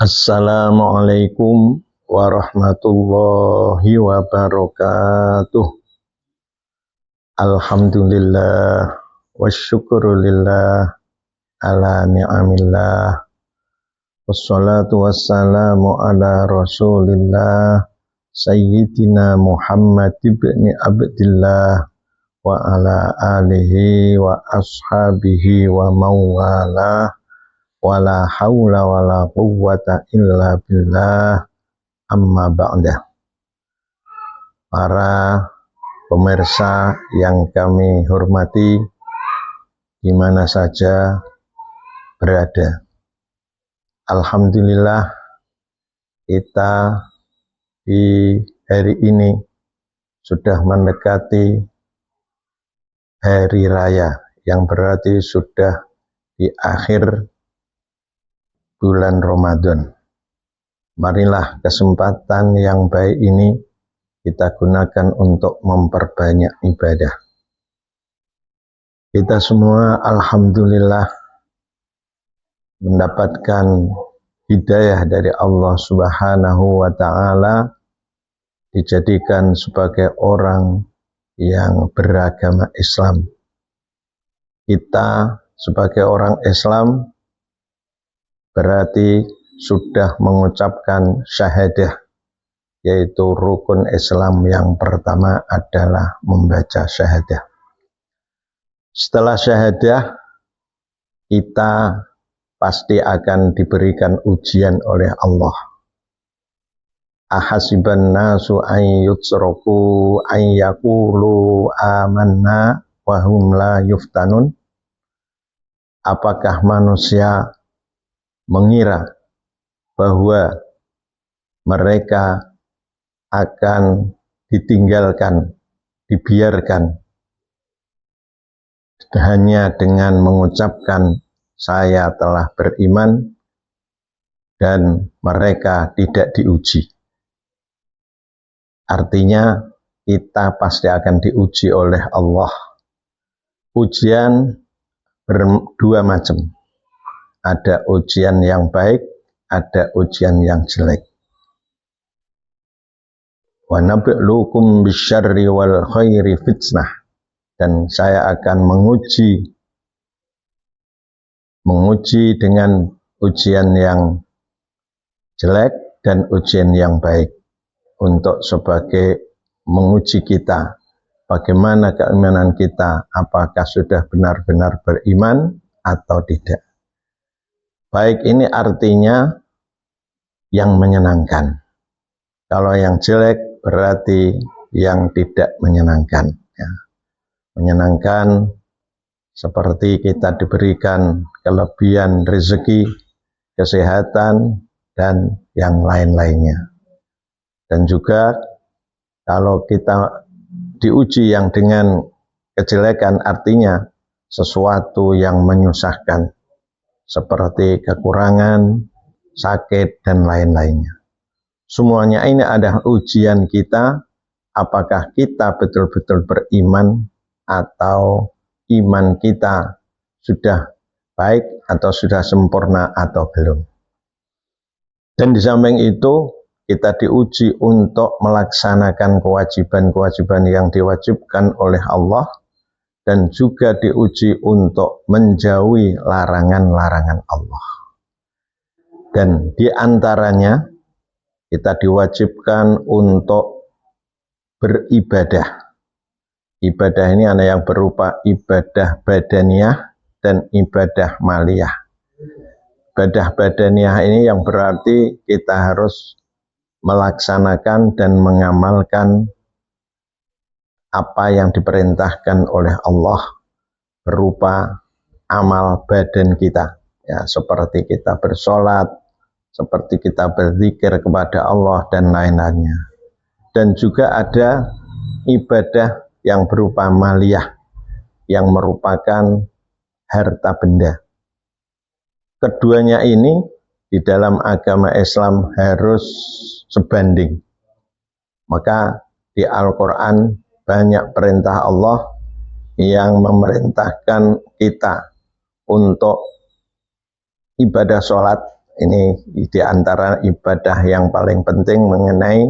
Assalamualaikum warahmatullahi wabarakatuh. Alhamdulillah wassyukrulillah ala ni'amillah. Wassalatu wassalamu ala rasulillah Sayyidina Muhammad ibn Abdillah wa ala alihi wa ashabihi wa mawalah. Wala haula wala quwwata illa billah, amma ba'dah. Para pemirsa yang kami hormati di mana saja berada, alhamdulillah kita di hari ini sudah mendekati hari raya, yang berarti sudah di akhir bulan Ramadan. Marilah kesempatan yang baik ini kita gunakan untuk memperbanyak ibadah. Kita semua alhamdulillah mendapatkan hidayah dari Allah Subhanahu wa ta'ala, dijadikan sebagai orang yang beragama Islam. Kita sebagai orang Islam berarti sudah mengucapkan syahadah, yaitu rukun Islam yang pertama adalah membaca syahadah. Setelah syahadah, kita pasti akan diberikan ujian oleh Allah. Ahasiban nasu an yutsraku an yaqulu amanna wa hum la yuftanun. Apakah manusia mengira bahwa mereka akan ditinggalkan, dibiarkan hanya dengan mengucapkan saya telah beriman dan mereka tidak diuji? Artinya kita pasti akan diuji oleh Allah. Ujian berdua macam. Ada ujian yang baik, ada ujian yang jelek. Wa nabluukum bisyarri wal khairi fitnah. Dan saya akan menguji dengan ujian yang jelek dan ujian yang baik, untuk sebagai menguji kita bagaimana keimanan kita, apakah sudah benar-benar beriman atau tidak. Baik ini artinya yang menyenangkan. Kalau yang jelek berarti yang tidak menyenangkan. Ya. Menyenangkan seperti kita diberikan kelebihan rezeki, kesehatan, dan yang lain-lainnya. Dan juga kalau kita diuji yang dengan kejelekan, artinya sesuatu yang menyusahkan, seperti kekurangan, sakit, dan lain-lainnya. Semuanya ini adalah ujian kita, apakah kita betul-betul beriman atau iman kita sudah baik atau sudah sempurna atau belum. Dan di samping itu, kita diuji untuk melaksanakan kewajiban-kewajiban yang diwajibkan oleh Allah, dan juga diuji untuk menjauhi larangan-larangan Allah. Dan di antaranya kita diwajibkan untuk beribadah. Ibadah ini ada yang berupa ibadah badaniyah dan ibadah maliyah. Ibadah badaniyah ini yang berarti kita harus melaksanakan dan mengamalkan apa yang diperintahkan oleh Allah berupa amal badan kita, ya, seperti kita bersolat, seperti kita berzikir kepada Allah dan lain-lainnya. Dan juga ada ibadah yang berupa maliyah, yang merupakan harta benda. Keduanya ini di dalam agama Islam harus sebanding. Maka di Al-Quran banyak perintah Allah yang memerintahkan kita untuk ibadah sholat, Ini di antara ibadah yang paling penting mengenai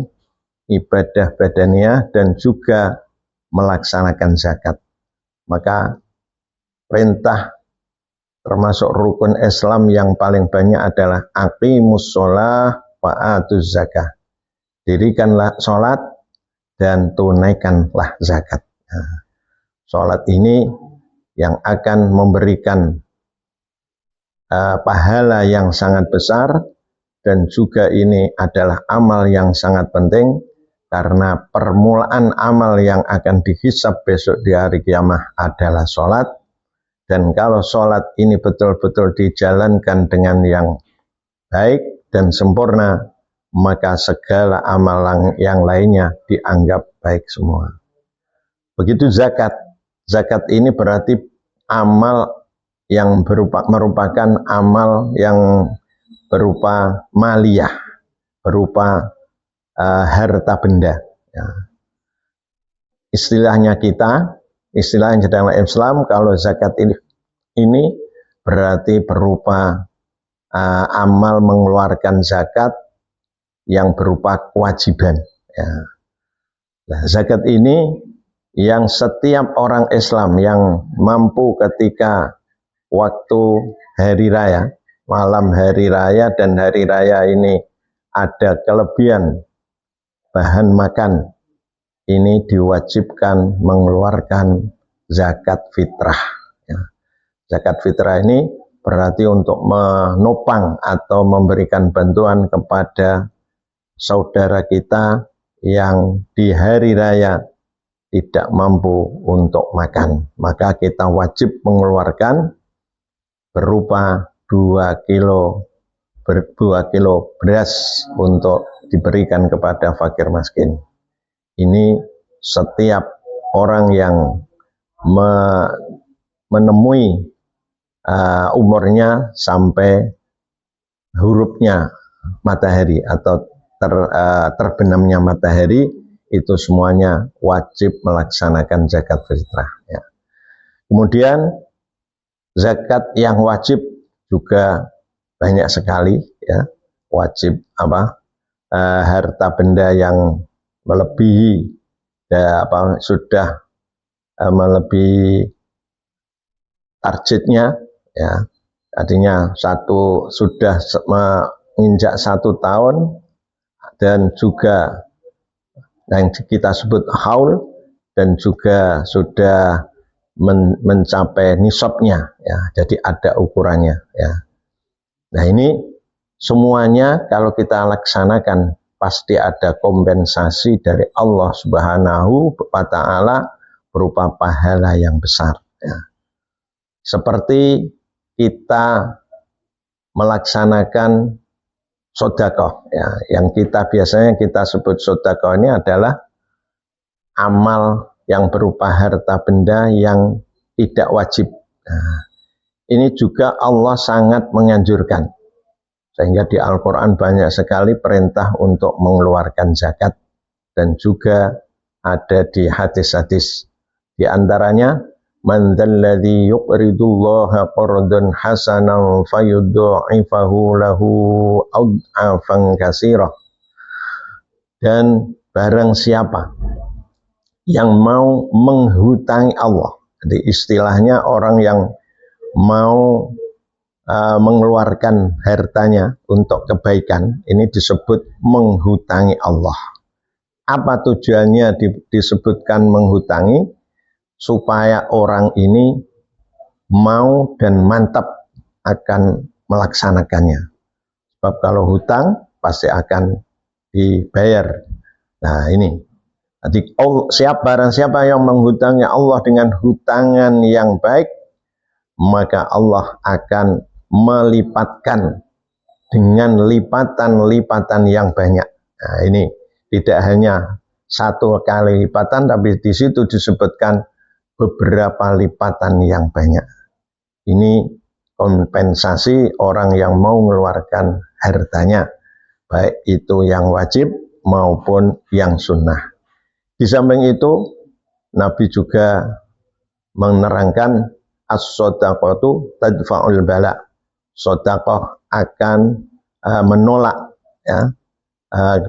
ibadah badaniyah dan juga melaksanakan zakat. Maka perintah termasuk rukun Islam yang paling banyak adalah aqimus sholah wa atuz zakah. Dirikanlah sholat dan tunaikanlah zakat. Nah, sholat ini yang akan memberikan pahala yang sangat besar, dan juga ini adalah amal yang sangat penting karena permulaan amal yang akan dihisab besok di hari kiamah adalah sholat. Dan kalau sholat ini betul-betul dijalankan dengan yang baik dan sempurna, maka segala amal yang lainnya dianggap baik semua. Begitu zakat. Zakat ini berarti amal yang merupakan amal yang berupa maliyah, berupa harta benda. Ya. Istilahnya dalam Islam, kalau zakat ini berarti berupa amal mengeluarkan zakat yang berupa kewajiban. Ya. Nah, zakat ini yang setiap orang Islam yang mampu ketika waktu hari raya, malam hari raya dan hari raya ini ada kelebihan bahan makan, ini diwajibkan mengeluarkan zakat fitrah. Ya. Zakat fitrah ini berarti untuk menopang atau memberikan bantuan kepada saudara kita yang di hari raya tidak mampu untuk makan. Maka kita wajib mengeluarkan berupa 2 kilo beras untuk diberikan kepada fakir miskin. Ini setiap orang yang menemui umurnya sampai hurufnya matahari atau terbenamnya matahari, itu semuanya wajib melaksanakan zakat fitrah. Ya. Kemudian zakat yang wajib juga banyak sekali, ya. Wajib harta benda yang melebihi sudah melebihi targetnya, ya. Artinya sudah menginjak 1 tahun dan juga yang kita sebut haul, dan juga sudah mencapai nisabnya, ya. Jadi ada ukurannya, ya. Nah, ini semuanya kalau kita laksanakan pasti ada kompensasi dari Allah Subhanahu wa Ta'ala berupa pahala yang besar, ya. Seperti kita melaksanakan sedekah, ya, yang biasanya kita sebut sedekah ini adalah amal yang berupa harta benda yang tidak wajib. Nah, ini juga Allah sangat menganjurkan, sehingga di Al-Quran banyak sekali perintah untuk mengeluarkan zakat, dan juga ada di hadis-hadis. Di antaranya, man dzalladzi yuqridullaha qardan hasanan fayudha'ifahu lahu ad'afan katsirah. Dan barang siapa yang mau menghutangi Allah, jadi istilahnya orang yang mau mengeluarkan hartanya untuk kebaikan, ini disebut menghutangi Allah. Apa tujuannya disebutkan menghutangi? Supaya orang ini mau dan mantap akan melaksanakannya. Sebab kalau hutang pasti akan dibayar. Nah, ini. Jadi barang siapa yang menghutangi Allah dengan hutangan yang baik, maka Allah akan melipatkan dengan lipatan-lipatan yang banyak. Nah, ini tidak hanya 1 kali lipatan, tapi di situ disebutkan beberapa lipatan yang banyak. Ini kompensasi orang yang mau mengeluarkan hartanya, baik itu yang wajib maupun yang sunnah. Di samping itu, Nabi juga menerangkan as-shadaqatu tadfa'ul bala. Sedekah akan menolak ya,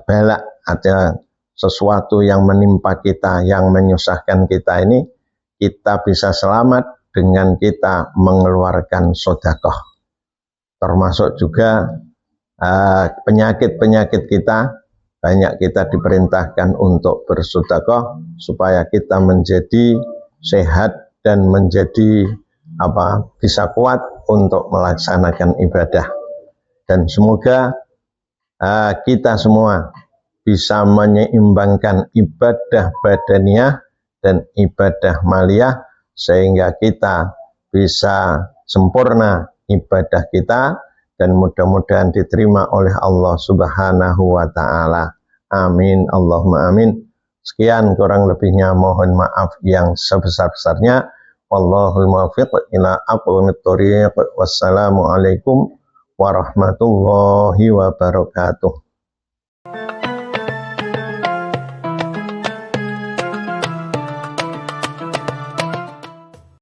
balak, ada sesuatu yang menimpa kita, yang menyusahkan kita ini, kita bisa selamat dengan kita mengeluarkan sedekah. Termasuk juga penyakit-penyakit kita, banyak kita diperintahkan untuk bersedekah supaya kita menjadi sehat dan menjadi bisa kuat untuk melaksanakan ibadah. Dan semoga kita semua bisa menyeimbangkan ibadah badaniyah dan ibadah maliyah sehingga kita bisa sempurna ibadah kita dan mudah-mudahan diterima oleh Allah Subhanahu wa taala. Amin Allahumma amin. Sekian, kurang lebihnya mohon maaf yang sebesar-besarnya. Wallahul muwaffiq ila aqwamit thoriq. Wassalamualaikum warahmatullahi wabarakatuh.